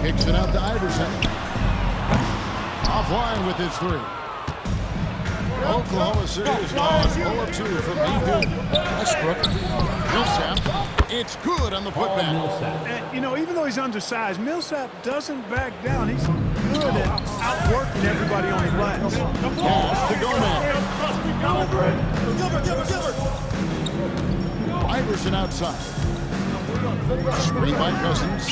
Kicks it out to Iverson. Offline with his three. Oklahoma City is now 0 of 2 from being Westbrook. Millsap. It's good on the putback. And, you know, even though he's undersized, Millsap doesn't back down. He's good at outworking everybody on the glass. Pass to Gomez. Iverson outside. Screen by Cousins.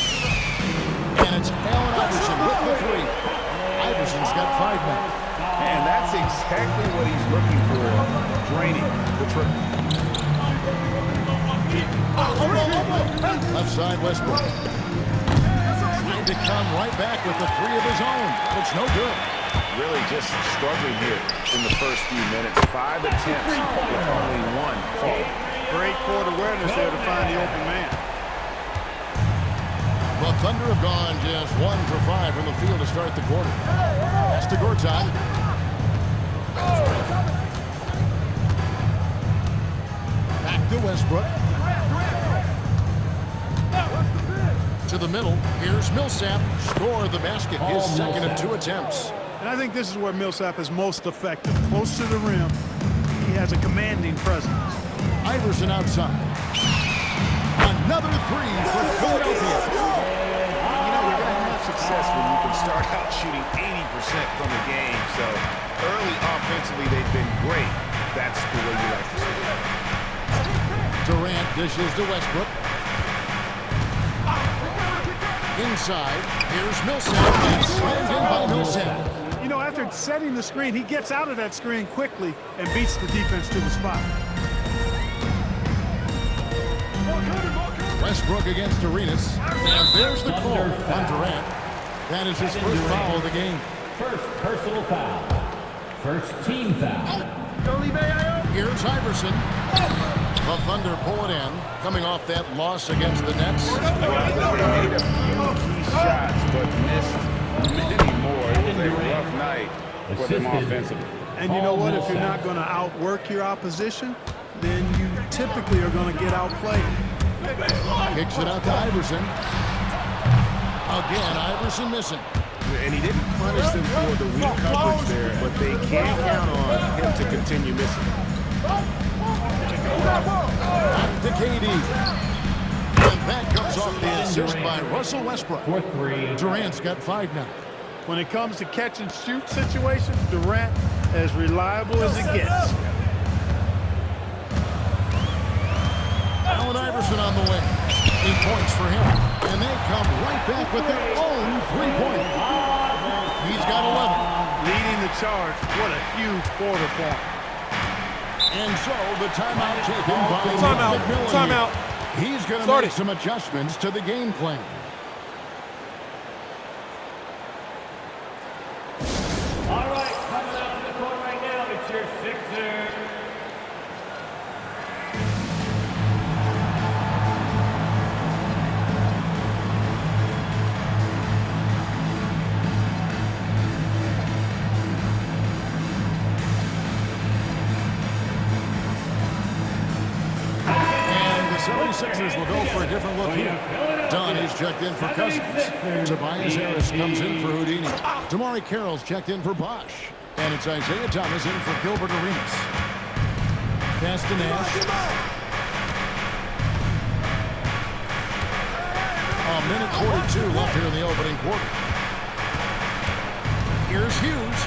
And it's Allen Iverson with the three. Iverson's got 5 now. And that's exactly what he's looking for. Draining the triple. Left side, Westbrook. Trying to come right back with the three of his own. It's no good. Really just struggling here in the first few minutes. 5 attempts with only 1 fall. Great court awareness there to find the open man. The Thunder have gone just 1 for 5 from the field to start the quarter. That's to Gortat. Back to Westbrook. To the middle. Here's Millsap. Score the basket. His second of 2 attempts. And I think this is where Millsap is most effective. Close to the rim. He has a commanding presence. Iverson outside. Another three for Philadelphia. You know, you're going to have success when you can start out shooting 80% from the game. So early offensively, they've been great. That's the way you like to see it. Durant dishes to Westbrook. Inside, here's Millsap. And slammed in by Millsap. You know, after setting the screen, he gets out of that screen quickly and beats the defense to the spot. Westbrook against Arenas. And there's the call on Durant. That is his first foul of the game. First personal foul. First team foul. Here's Iverson. The Thunder pull it in, coming off that loss against the Nets. Well, they made a few key shots, but missed many more. It was a rough night for them offensively. And you know what? If you're not going to outwork your opposition, then you typically are going to get outplayed. Kicks it out to Iverson. Again, Iverson missing. And he didn't punish them for the weak coverage there, but they can count on him to continue missing. Back to KD. And that comes off the assist by Russell Westbrook. Durant's got 5 now. When it comes to catch and shoot situations, Durant as reliable as it gets. Allen Iverson on the way. 8 points for him. And they come right back with their own 3-pointer. He's got 11. Leading the charge. What a huge quarter for him. And so the timeout taken by McMillan. Timeout. He's going to make some adjustments to the game plan. All right, coming out to the court right now, it's your Sixers. Sixers will go for a different look here. Dunn is checked in for Cousins. Tobias Harris comes in for Houdini. Damari Carroll's checked in for Bosh. And it's Isaiah Thomas in for Gilbert Arenas. Pass to Nash. A minute 42 left here in the opening quarter. Here's Hughes.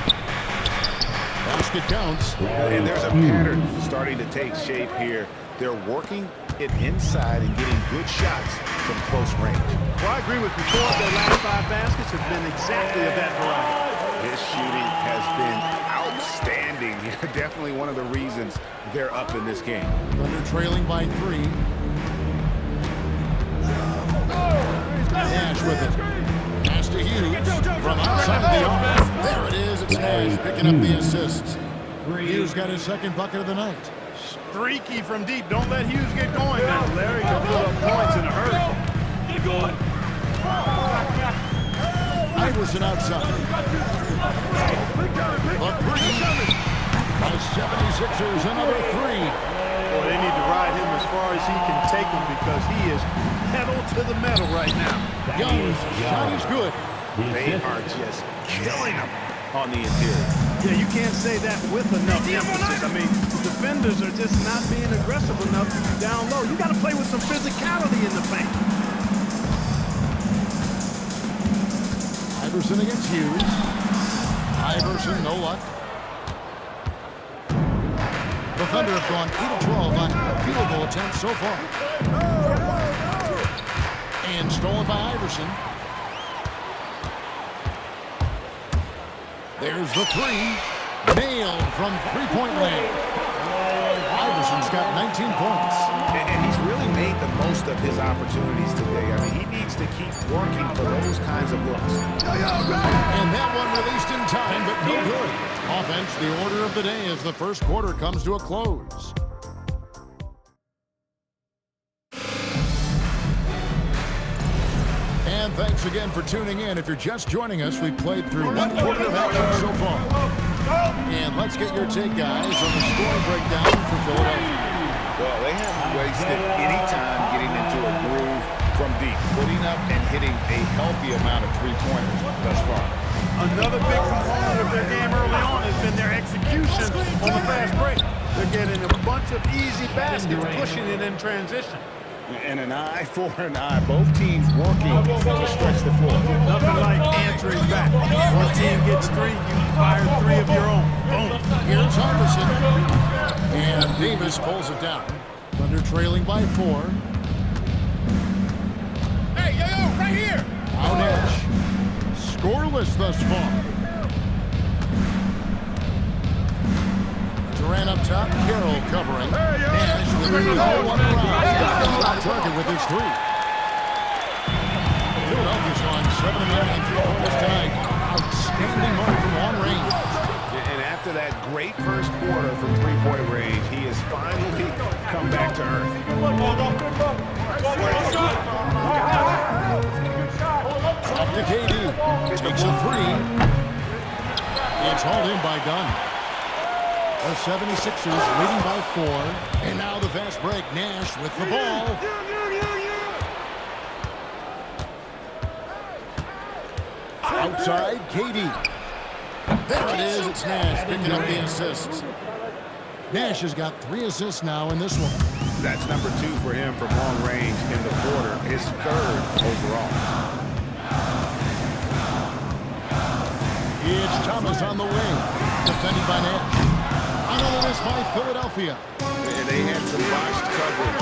Basket counts. And there's a pattern starting to take shape here. They're working it inside and getting good shots from close range. Well, I agree with you. 4 of their last 5 baskets have been exactly of that variety. His shooting has been outstanding. Definitely one of the reasons they're up in this game. Thunder trailing by 3. Nash with it. Pass to Hughes from outside the arc. There it is. It's Nash picking up the assist. Hughes got his second bucket of the night. Streaky from deep. Don't let Hughes get going now. Larry can put up points in a hurry. Get going. Iverson outside. A three. By 76ers, another 3. Boy, they need to ride him as far as he can take him because he is pedal to the metal right now. Young's shot is good. They are just killing them on the interior. Yeah, you can't say that with enough emphasis. I mean, defenders are just not being aggressive enough down low. You got to play with some physicality in the paint. Iverson against Hughes. Iverson, no luck. The Thunder have gone 8 of 12 on field goal attempts so far. And stolen by Iverson. There's the three. Nailed from three-point land. Iverson's got 19 points. And he's really made the most of his opportunities today. I mean, he needs to keep working for those kinds of looks. And that one released in time, but no good. Offense, the order of the day as the first quarter comes to a close. And thanks again for tuning in. If you're just joining us, we've played through one quarter of action so far. And let's get your take, guys, on the score breakdown for Philadelphia. Well, they haven't wasted any time getting into a groove from deep, putting up and hitting a healthy amount of three-pointers thus far. Another big component of their game early on has been their execution on the fast break. They're getting a bunch of easy baskets, pushing it in transition. And an eye for an eye. Both teams working to stretch the floor. Nothing like answering back. One team gets three, you fire three of your own. Boom. Here's Iverson. And Davis pulls it down. Thunder trailing by 4. Hey, yo, right here. Now Nash. Scoreless thus far. Durant up top, Carroll covering. Nash with no one around. On target with his three. Philadelphia's gone 7 of 9 in three-pointers tonight. Outstanding mark from long range. And after that great first quarter from three-point range, he has finally come back to earth. Up to KD. Takes a three. It's hauled in by Dunn. The 76ers leading by 4. And now the fast break. Nash with the ball. Outside, KD. There it is. It's Nash picking up the assists. Nash has got 3 assists now in this one. That's number 2 for him from long range in the quarter, his 3rd overall. It's Thomas on the wing. Defended by Nash. Another miss by Philadelphia. And they had some botched coverage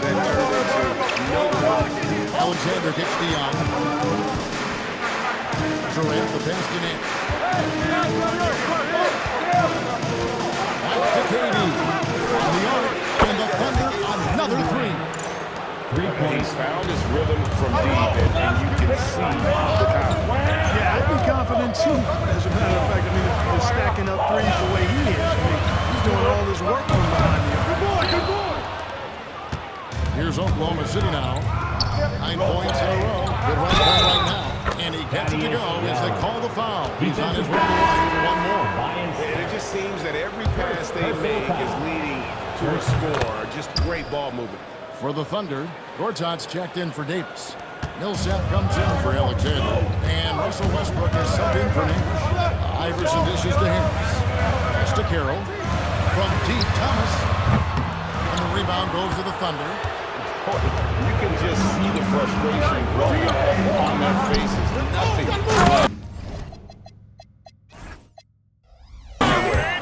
that turned into no good. Alexander gets the out. Durant the pass to Nash. Back to KD. On the arc. And the Thunder another 3. He's found his rhythm from deep, and you can see the confidence. Yeah, I'd be confident too. As a matter of fact, I mean, if he's stacking up threes the way he is, I mean, he's doing all this work from behind you. Good boy. Here's Oklahoma City now. 9 points in a row. Good right ball right now. And he gets it to go as they call the foul. He's on his way to the line for one more. And it just seems that every pass they make is leading to a score. Just great ball movement. For the Thunder, Gortat's checked in for Davis. Millsap comes in for Alexander. And Russell Westbrook is subbed in for Nash. Iverson dishes to Harris. Pass to Carroll. From deep, Thomas. And the rebound goes to the Thunder. You can just see the frustration growing on their faces. Nothing.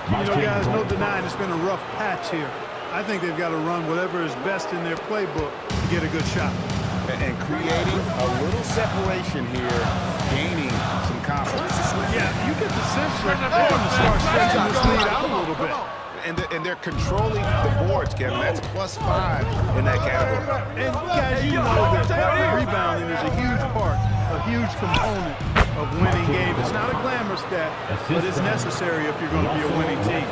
You know, guys, no denying it's been a rough patch here. I think they've got to run whatever is best in their playbook to get a good shot. And creating a little separation here, gaining some confidence. Yeah, you get the sense that they're going to start stretching this lead out a little bit. And they're controlling the boards, Kevin. That's +5 in that category. And guys, you know that rebounding is a huge part, a huge component of winning games. It's not a glamour stat, but it's necessary if you're going to be a winning team.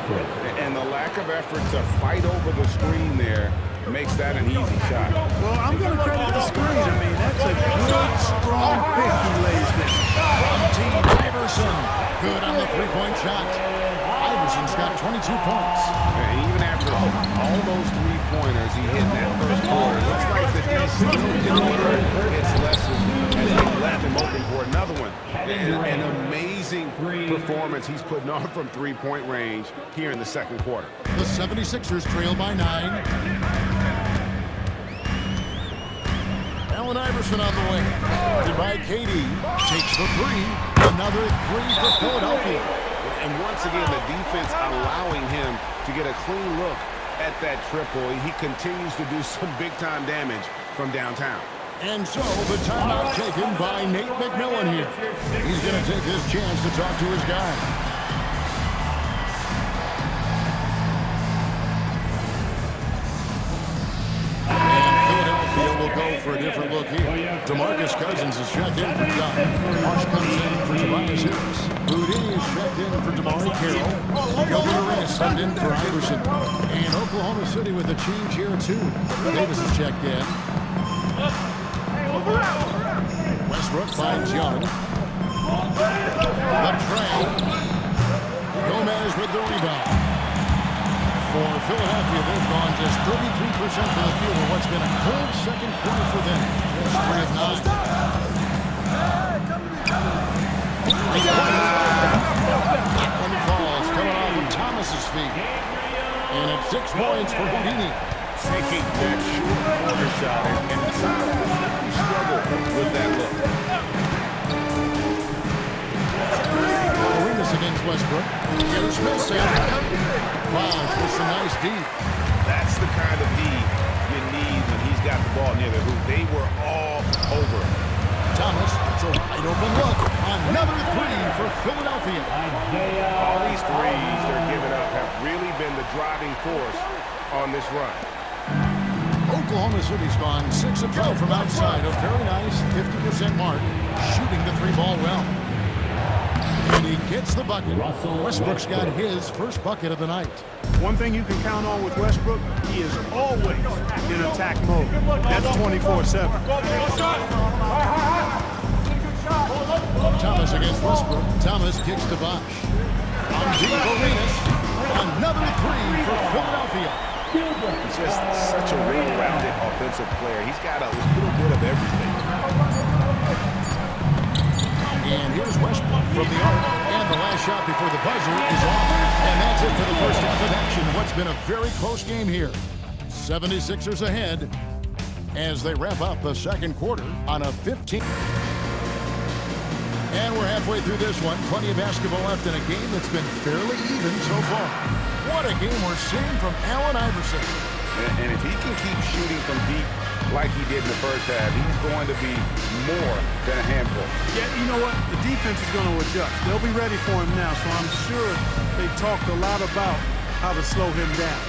And the lack of effort to fight over the screen there makes that an easy shot. Well, I'm going to credit the screen. I mean, that's a good, strong pick he lays there. From Team Iverson. Good on the three-point shot. Iverson Cousins got 22 points. And even after all those three-pointers he hit in that first quarter, looks like the D still didn't learn its lessons as they left him open for another one. An amazing performance he's putting on from three-point range here in the second quarter. The 76ers trail by 9. Allen Iverson on the way. Guarded by KD. Takes the three. Another three for Philadelphia. And once again, the defense allowing him to get a clean look at that triple. He continues to do some big-time damage from downtown. And so the timeout taken by Nate McMillan here. He's going to take his chance to talk to his guy. Will go for a different look here. DeMarcus Cousins is checked in for John. Bosh comes in for Tobias Harris. Houdini is checked in for DeMarre Carroll. Gilbert Arenas subbed in for Iverson. And Oklahoma City with a change here too. Davis is checked in. Westbrook finds Young. The tray. Gomez with the rebound. For Philadelphia, they've gone just 33% for the field in what's been a cold second quarter for them. It's 3 of 9. One falls coming off of Thomas's feet. And it's 6 points for Houdini. Taking that short corner shot and struggle with that look. Arenas against Westbrook. Here's Millsap. Wow, with some nice D. That's the kind of D you need when he's got the ball near the hoop. They were all over. Thomas, it's a wide open look. Another three for Philadelphia. All these threes they're giving up have really been the driving force on this run. Oklahoma City's gone 6 of 12 from outside. A very nice 50% mark. Shooting the three ball well. And he gets the bucket. Westbrook's got his first bucket of the night. One thing you can count on with Westbrook, he is always in attack mode. That's 24/7. Thomas against Westbrook. Thomas kicks to Bosh. On deep, Arenas. Another three for Philadelphia. He's just such a well-rounded offensive player. He's got a little bit of everything. And here's Westbrook from the arc. And the last shot before the buzzer is off. And that's it for the first half of action. What's been a very close game here. 76ers ahead as they wrap up the second quarter on a 15. And we're halfway through this one. Plenty of basketball left in a game that's been fairly even so far. What a game we're seeing from Allen Iverson. And if he can keep shooting from deep like he did in the first half, he's going to be more than a handful. Yeah, you know what? The defense is going to adjust. They'll be ready for him now, so I'm sure they talked a lot about how to slow him down.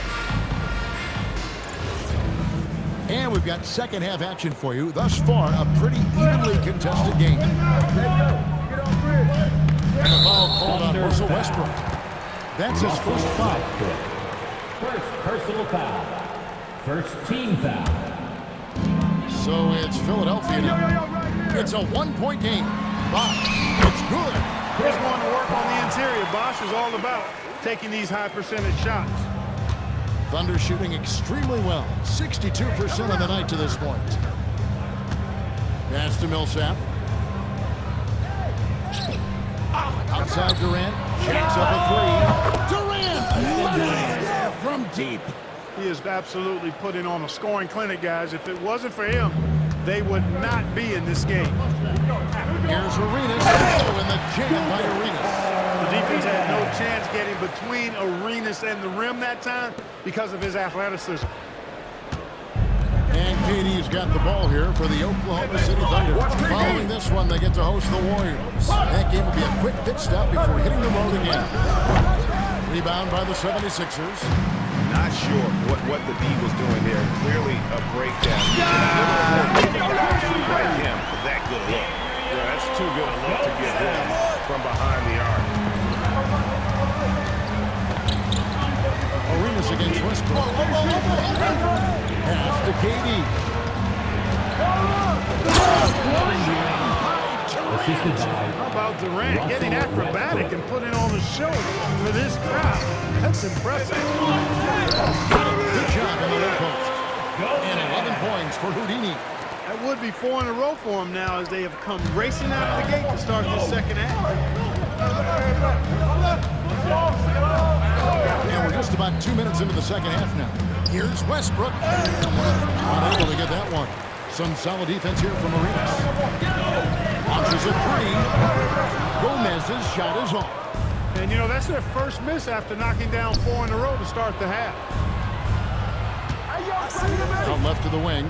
And we've got second half action for you. Thus far, a pretty evenly contested game. And a foul called on Russell Westbrook. That's his first foul. First personal foul. First team foul. So it's Philadelphia now. It's a one-point game. Bosh, it's good. He's going to work on the interior. Bosh is all about taking these high percentage shots. Thunder shooting extremely well. 62% on the night to this point. Pass to Millsap. Outside Durant. Jacks up a three. Durant! From deep. He is absolutely putting on a scoring clinic, guys. If it wasn't for him, they would not be in this game. Here's Arenas. Oh, and the jam by Arenas. The defense had no chance getting between Arenas and the rim that time because of his athleticism. And KD's got the ball here for the Oklahoma City Thunder. Following this one, they get to host the Warriors. That game will be a quick pit stop before hitting the road again. Rebound by the 76ers. Not sure what the D was doing there. Clearly a breakdown. Like him, that good look. Yeah, that's too good a look to give him from behind the arc. Arenas against Westbrook. Pass to KD. Assisted by How about Durant getting acrobatic and putting on a show for this crowd? That's impressive. Good job on the low post. And 11 points for Houdini. That would be 4 in a row for him now as they have come racing out of the gate to start the second half. And we're just about 2 minutes into the second half now. Here's Westbrook. Unable to get that one. Some solid defense here from Arenas. Launches a three. Gomez's shot is off. And, you know, that's their first miss after knocking down 4 in a row to start the half. Out left to the wing.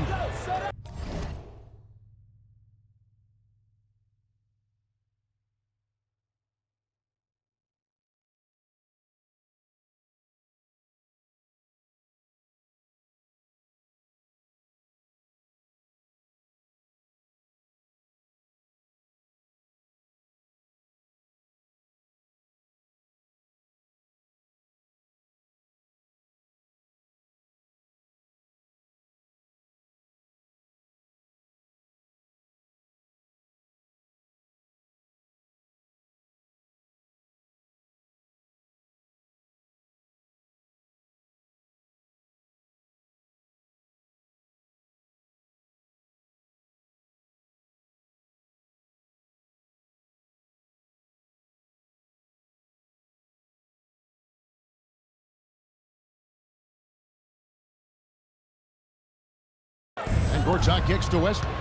And Gortat kicks to Westbrook.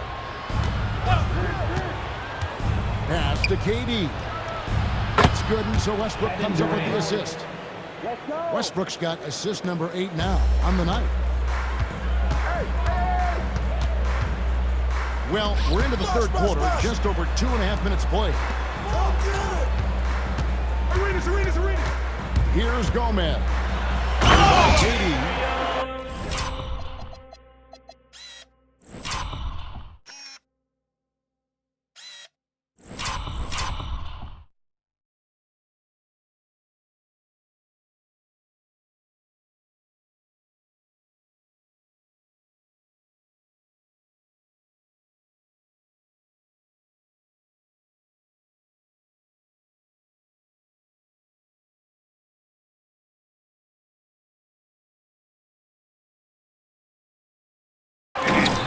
Pass to KD. That's good, and so Westbrook comes up with the assist. Westbrook's got assist number 8 now on the night. Well, we're into the third quarter, just over 2.5 minutes played. Here's Gomez. KD.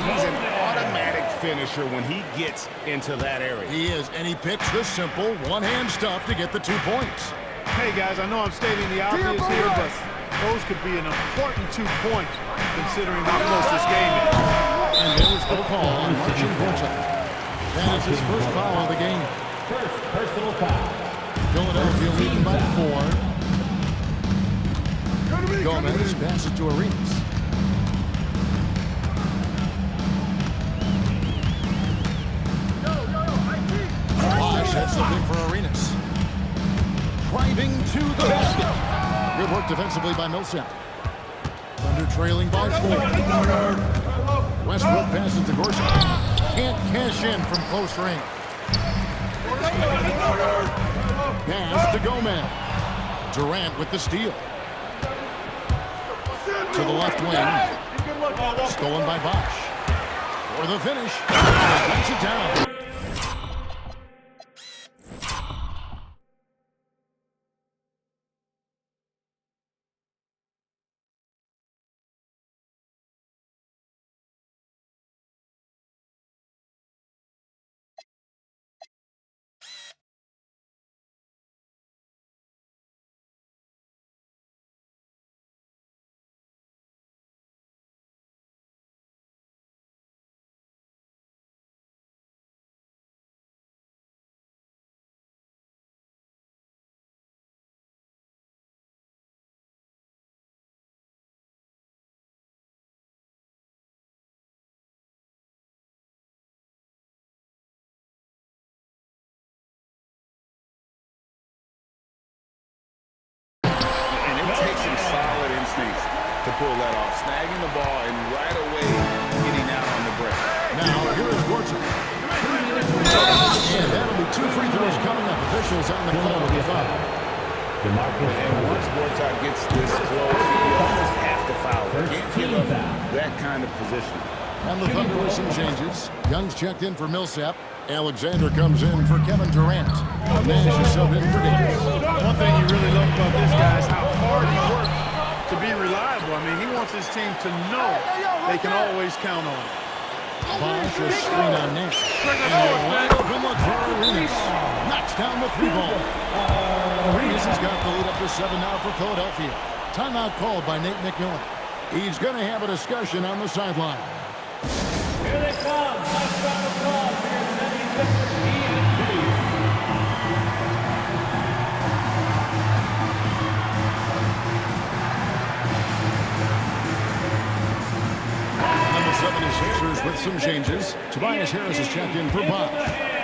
He's an automatic finisher when he gets into that area. He is, and he picks the simple one-hand stuff to get the 2 points. Hey, guys, I know I'm stating the obvious here, but those could be an important 2 points considering how close this game is. And there's the call on Marcin Gortat. That is his first foul of the game. first personal foul. Philadelphia leading by 4. Gomez passes to Arenas. Bosh hits the pick for Arenas. Driving to the basket. Good work defensively by Millsap. Thunder trailing by 4. Westbrook passes to Gortat. Can't cash in from close range. Pass to Gomez. Durant with the steal. To the left wing. Stolen by Bosh. For the finish. Knocks it down. To pull that off, snagging the ball and right away getting out on the break. Now, here is Gortat. And that'll be 2 free throws coming up. Officials on the call with the foul. And once Gortat gets this close, he almost have to foul. Can't give up that kind of position. And the Thunder with some changes. Young's checked in for Millsap. Alexander comes in for Kevin Durant. Nash is subbed in for Davis. One thing you really love about this guy is how hard he works to be reliable. I mean, he wants his team to know they can always count on him. Bosh a screen on Nash. And a wide open look for Arenas. Knocks down the 3 ball. Arenas has got the lead up to 7 now for Philadelphia. Timeout called by Nate McMillan. He's going to have a discussion on the sideline. Here they come. Nice round of applause for your 76ers ENT. And the 76ers with some changes. Tobias Harris is checked in for Bosh.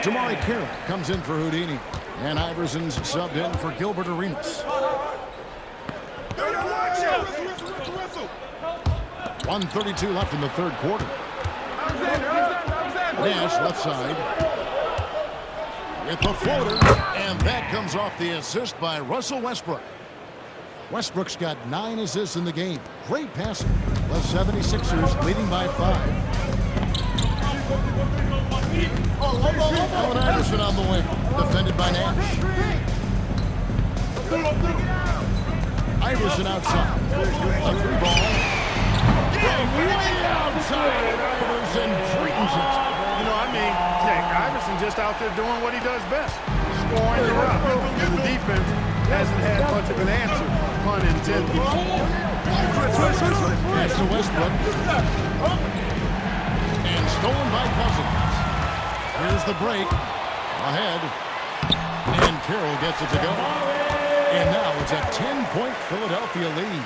Jamari Carroll comes in for Houdini. And Iverson's subbed in for Gilbert Arenas. 1:32 left in the third quarter. Nash left side. With the floater. And that comes off the assist by Russell Westbrook. Westbrook's got 9 assists in the game. Great passing. The 76ers leading by 5. Allen Iverson on the wing. Defended by Nash. Iverson outside. A 3 ball. From way outside. Iverson dreams it. You know, I mean, heck, Iverson just out there doing what he does best, scoring the rock. And the defense hasn't had much of an answer, pun intended. Pass to Westbrook. And stolen by Cousins. Here's the break. Ahead. And Carroll gets it to go. And now it's a 10-point Philadelphia lead.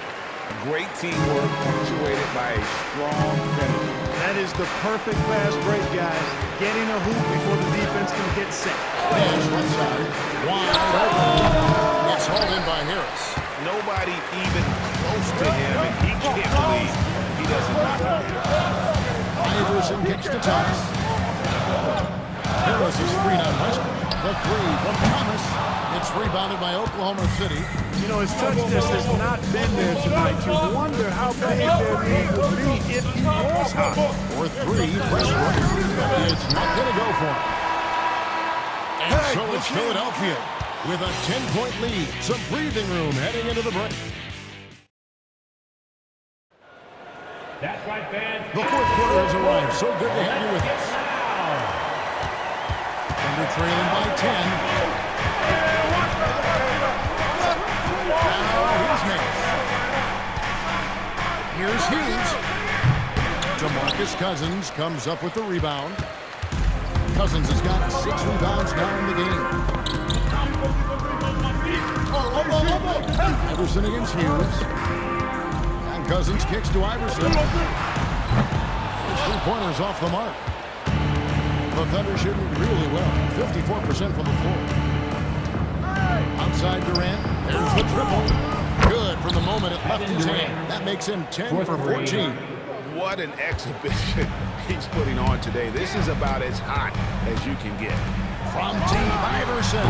Great teamwork punctuated by a strong finish. That is the perfect fast break, guys. Getting a hoop before the defense can get set. Nash left side. Wide open. It's hauled in by Harris. Nobody even close to him, and he can't believe he doesn't knock him down. Iverson kicks to Thomas. Harris is screen on Westbrook. The 3 from Thomas. It's rebounded by Oklahoma City. You know, his touchness has not been there tonight. You wonder how big their lead would be if he was hot. For 3, Westbrook. It's not going to go for him. And so it's Philadelphia with a 10-point lead. Some breathing room heading into the break. That's right, fans. The fourth quarter has arrived. So good to have you with us. Thunder trailing by 10. Here's Hughes. DeMarcus Cousins comes up with the rebound. Cousins has got 6 rebounds now in the game. Iverson against Hughes. And Cousins kicks to Iverson. His 3-pointers off the mark. The Thunder shooting really well. 54% from the floor. Outside Durant. There's the triple. Good from the moment it left his hand. That makes him 10 for 14. What an exhibition he's putting on today. This is about as hot as you can get. From Team Iverson.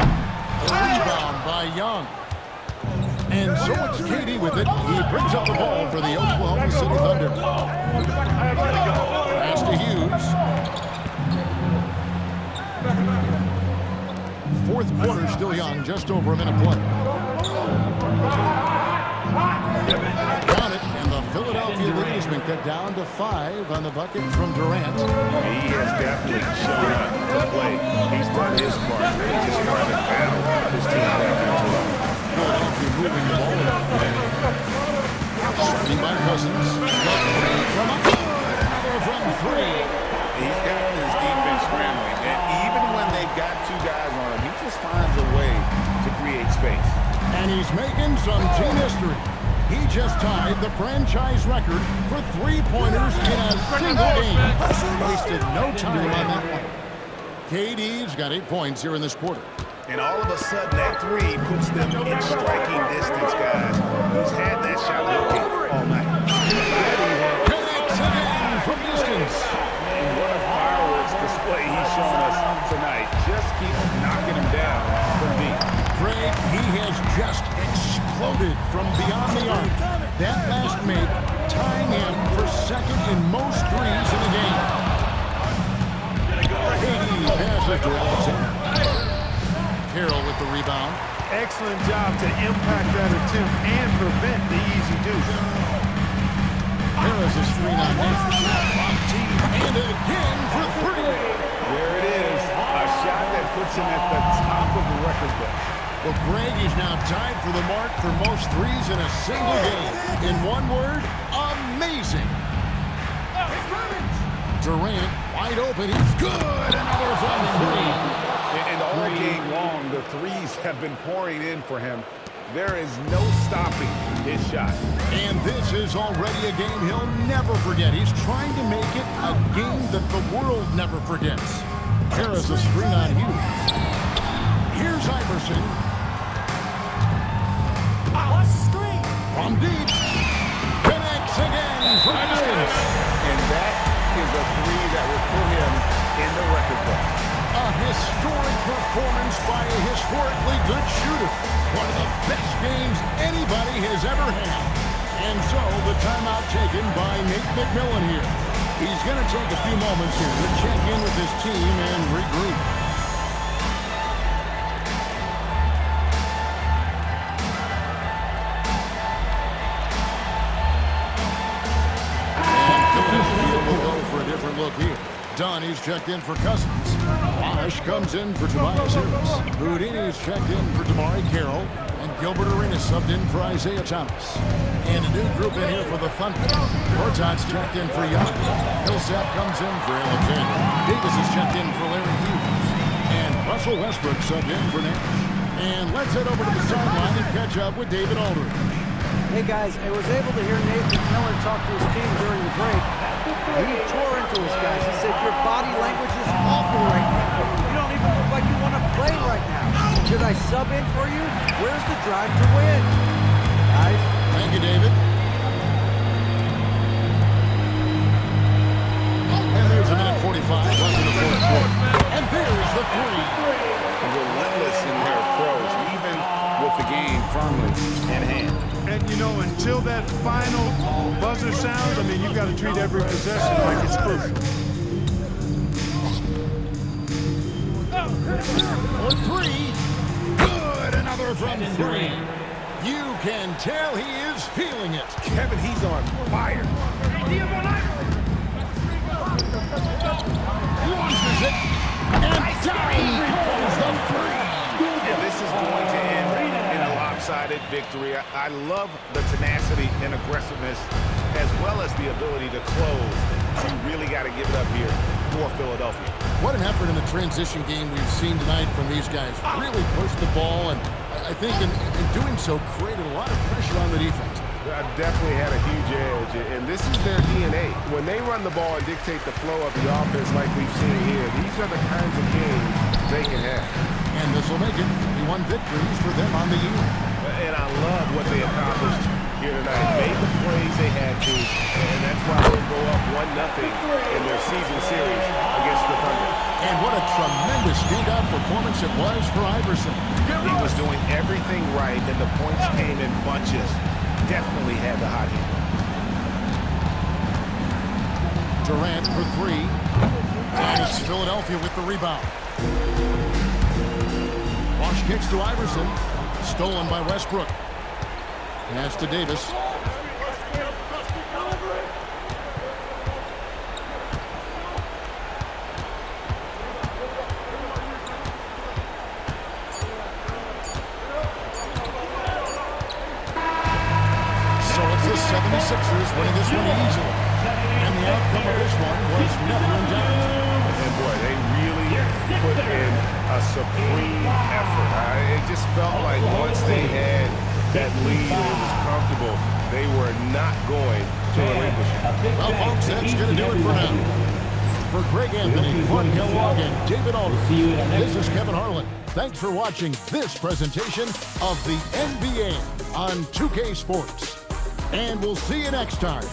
The rebound by Young. And so it's KD with it. He brings up the ball for the Oklahoma City Thunder. Pass to Hughes. Fourth quarter still young, just over a minute play. Got it, and the Philadelphia lead has been cut down to 5 on the bucket from Durant. He has definitely shown up to play. He's done his part. He's just trying to battle his team back into it. Philadelphia moving the ball. Starting by Cousins. The 3 from another from 3. He's got his defense scrambling, and even when they've got 2 guys on him, he just finds a way to create space. And he's making some team history. He just tied the franchise record for 3-pointers in a single game. Wasted no time on that one. KD's got 8 points here in this quarter. And all of a sudden, that 3 puts them in striking distance, guys. He's had that shot working all night. Connects again from distance. And what a fireworks display he's shown us tonight. Just keeps knocking him down from deep. Craig, he has just exploded from beyond the arc. That last make tying him for second in most threes in the game. KD passes to Alexander. Carroll with the rebound. Excellent job to impact that attempt and prevent the easy deuce. Harris is screen on him. On team, and again for three. There it is. A shot that puts him at the top of the record book. Well, Greg is now tied for the mark for most threes in a single game. In one word, amazing. Durant, wide open. He's good. Another from three. And all game long, the threes have been pouring in for him. There is no stopping his shot. And this is already a game he'll never forget. He's trying to make it a game that the world never forgets. Harris a screen on Hughes. Here's Iverson. From deep. Connects again from distance. And that is a three that will put him in the record book. A historic performance by a historically good shooter. One of the best games anybody has ever had. And so the timeout taken by Nate McMillan here. He's going to take a few moments here to check in with his team and regroup. And Philadelphia will go for a different look here. Dunn, he's checked in for Cousins. Bosh comes in for Tobias Harris. Houdini's checked in for Damari Carroll. And Gilbert Arenas subbed in for Isaiah Thomas. And a new group in here for the Thunder. Gortat's checked in for Young. Millsap comes in for Alexander. Davis is checked in for Larry Hughes. And Russell Westbrook subbed in for Nash. And let's head over to the sideline and catch up with David Aldridge. Hey guys, I was able to hear Nate McMillan talk to his team during the break. He tore into his guys. He said, your body language is awful right now. You don't even look like you want to play right now. Should I sub in for you? Where's the drive to win? Guys? Thank you, David. And there's a minute 45 left in the fourth quarter. And there's the three. Relentless in their approach, even with the game firmly in hand. And, you know, until that final buzzer sounds, I mean, you've got to treat every possession like it's crucial. For three. Good. Another from three. You can tell he is feeling it. Kevin, he's on fire. Launches it. And down goes the three. And this is going to end in a lopsided victory. I love the tenacity and aggressiveness as well as the ability to close. You really got to give it up here for Philadelphia. What an effort in the transition game we've seen tonight from these guys. Really pushed the ball, and I think in doing so created a lot of pressure on the defense. Definitely had a huge edge, and this is their DNA. When they run the ball and dictate the flow of the offense like we've seen here, these are the kinds of games they can have. And this will make it 31 victories for them on the year. And I love what they accomplished here tonight. Made the plays they had to, and that's why they go up 1-0 in their season series against the Thunder. And what a tremendous standout performance it was for Iverson. He was doing everything right, and the points came in bunches. Definitely had the hot hand. Durant for three. And it's Philadelphia with the rebound. Bosh kicks to Iverson. Stolen by Westbrook. Pass to Davis. So it's the 76ers winning this one easily. And the outcome of this one was never in doubt. And boy, they really put in a supreme effort. It just felt like once they had that lead and it was comfortable, they were not going to relinquish it. Well, folks, that's going to do it for now. For Greg Anthony, Clark Kellogg, and David Aldridge, this is Kevin Harlan. Thanks for watching this presentation of the NBA on 2K Sports. And we'll see you next time